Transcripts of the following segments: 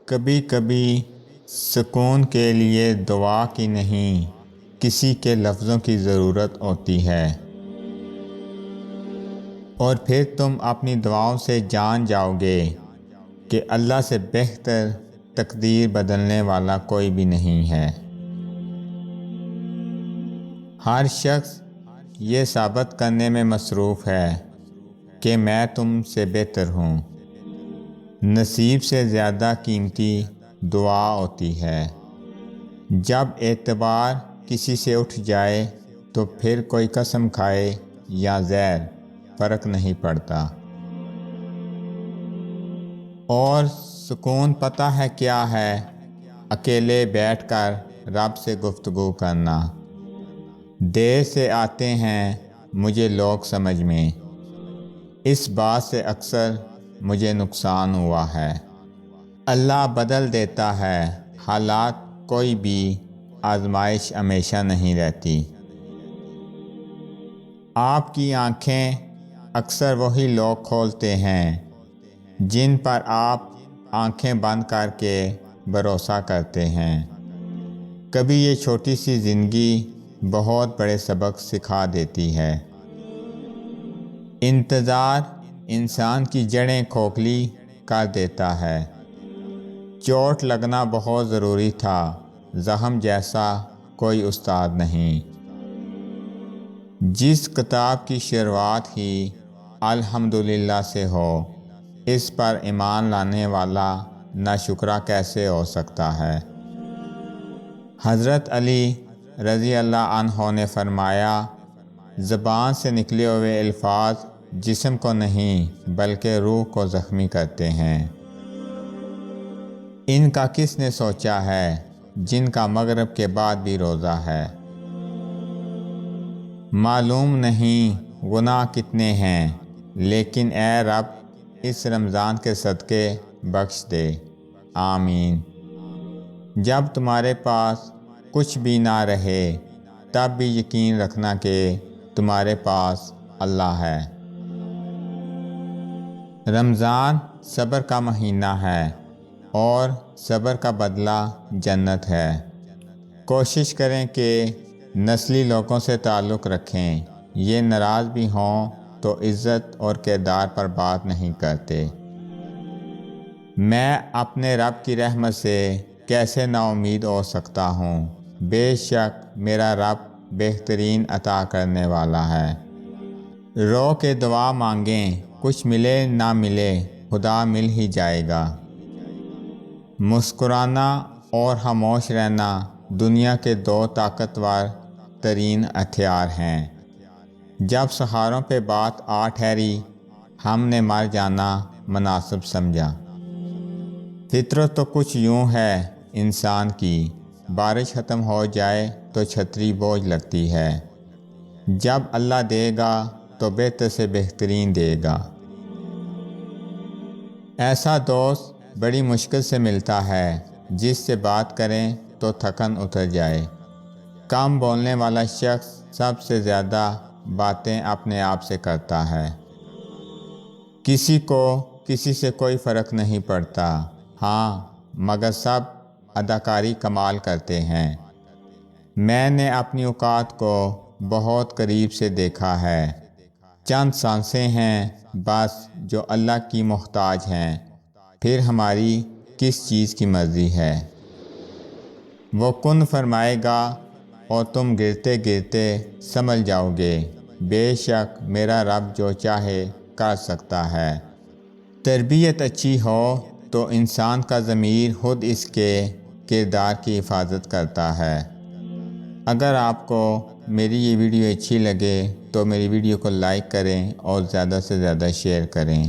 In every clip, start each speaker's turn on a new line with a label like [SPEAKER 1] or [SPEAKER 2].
[SPEAKER 1] کبھی کبھی سکون کے لیے دعا کی نہیں، کسی کے لفظوں کی ضرورت ہوتی ہے، اور پھر تم اپنی دعاؤں سے جان جاؤ گے کہ اللہ سے بہتر تقدیر بدلنے والا کوئی بھی نہیں ہے۔ ہر شخص یہ ثابت کرنے میں مصروف ہے کہ میں تم سے بہتر ہوں۔ نصیب سے زیادہ قیمتی دعا ہوتی ہے۔ جب اعتبار کسی سے اٹھ جائے تو پھر کوئی قسم کھائے یا زہر فرق نہیں پڑتا۔ اور سکون پتہ ہے کیا ہے؟ اکیلے بیٹھ کر رب سے گفتگو کرنا۔ دیر سے آتے ہیں مجھے لوگ سمجھ میں، اس بات سے اکثر مجھے نقصان ہوا ہے۔ اللہ بدل دیتا ہے حالات، کوئی بھی آزمائش ہمیشہ نہیں رہتی۔ آپ کی آنکھیں اکثر وہی لوگ کھولتے ہیں جن پر آپ آنکھیں بند کر کے بھروسہ کرتے ہیں۔ کبھی یہ چھوٹی سی زندگی بہت بڑے سبق سکھا دیتی ہے۔ انتظار انسان کی جڑیں کھوکھلی کر دیتا ہے۔ چوٹ لگنا بہت ضروری تھا، زخم جیسا کوئی استاد نہیں۔ جس کتاب کی شروعات ہی الحمدللہ سے ہو، اس پر ایمان لانے والا ناشکرا کیسے ہو سکتا ہے؟ حضرت علی رضی اللہ عنہ نے فرمایا، زبان سے نکلے ہوئے الفاظ جسم کو نہیں بلکہ روح کو زخمی کرتے ہیں۔ ان کا کس نے سوچا ہے جن کا مغرب کے بعد بھی روزہ ہے؟ معلوم نہیں گناہ کتنے ہیں، لیکن اے رب اس رمضان کے صدقے بخش دے، آمین۔ جب تمہارے پاس کچھ بھی نہ رہے تب بھی یقین رکھنا کہ تمہارے پاس اللہ ہے۔ رمضان صبر کا مہینہ ہے اور صبر کا بدلہ جنت ہے۔ کوشش کریں کہ نسلی لوگوں سے تعلق رکھیں، یہ ناراض بھی ہوں تو عزت اور کردار پر بات نہیں کرتے۔ میں اپنے رب کی رحمت سے کیسے نا امید ہو سکتا ہوں؟ بے شک میرا رب بہترین عطا کرنے والا ہے۔ رو کے دعا مانگیں، کچھ ملے نہ ملے خدا مل ہی جائے گا۔ مسکرانا اور خاموش رہنا دنیا کے دو طاقتور ترین ہتھیار ہیں۔ جب سہاروں پہ بات آ ٹھہری، ہم نے مر جانا مناسب سمجھا۔ فطرت تو کچھ یوں ہے انسان کی، بارش ختم ہو جائے تو چھتری بوجھ لگتی ہے۔ جب اللہ دے گا تو بہتر سے بہترین دے گا۔ ایسا دوست بڑی مشکل سے ملتا ہے جس سے بات کریں تو تھکن اتر جائے۔ کم بولنے والا شخص سب سے زیادہ باتیں اپنے آپ سے کرتا ہے۔ کسی کو کسی سے کوئی فرق نہیں پڑتا، ہاں مگر سب اداکاری کمال کرتے ہیں۔ میں نے اپنی اوقات کو بہت قریب سے دیکھا ہے۔ چند سانسیں ہیں بس جو اللہ کی محتاج ہیں، پھر ہماری کس چیز کی مرضی ہے؟ وہ کن فرمائے گا اور تم گرتے گرتے سنبھل جاؤ گے۔ بے شک میرا رب جو چاہے کر سکتا ہے۔ تربیت اچھی ہو تو انسان کا ضمیر خود اس کے کردار کی حفاظت کرتا ہے۔ اگر آپ کو میری یہ ویڈیو اچھی لگے تو میری ویڈیو کو لائک کریں اور زیادہ سے زیادہ شیئر کریں۔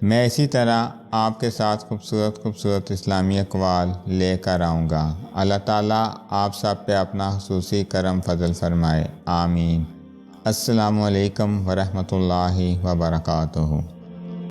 [SPEAKER 1] میں اسی طرح آپ کے ساتھ خوبصورت اسلامی اقوال لے کر آؤں گا۔ اللہ تعالیٰ آپ سب پہ اپنا خصوصی کرم فضل فرمائے، آمین۔ السلام علیکم ورحمۃ اللہ وبرکاتہ۔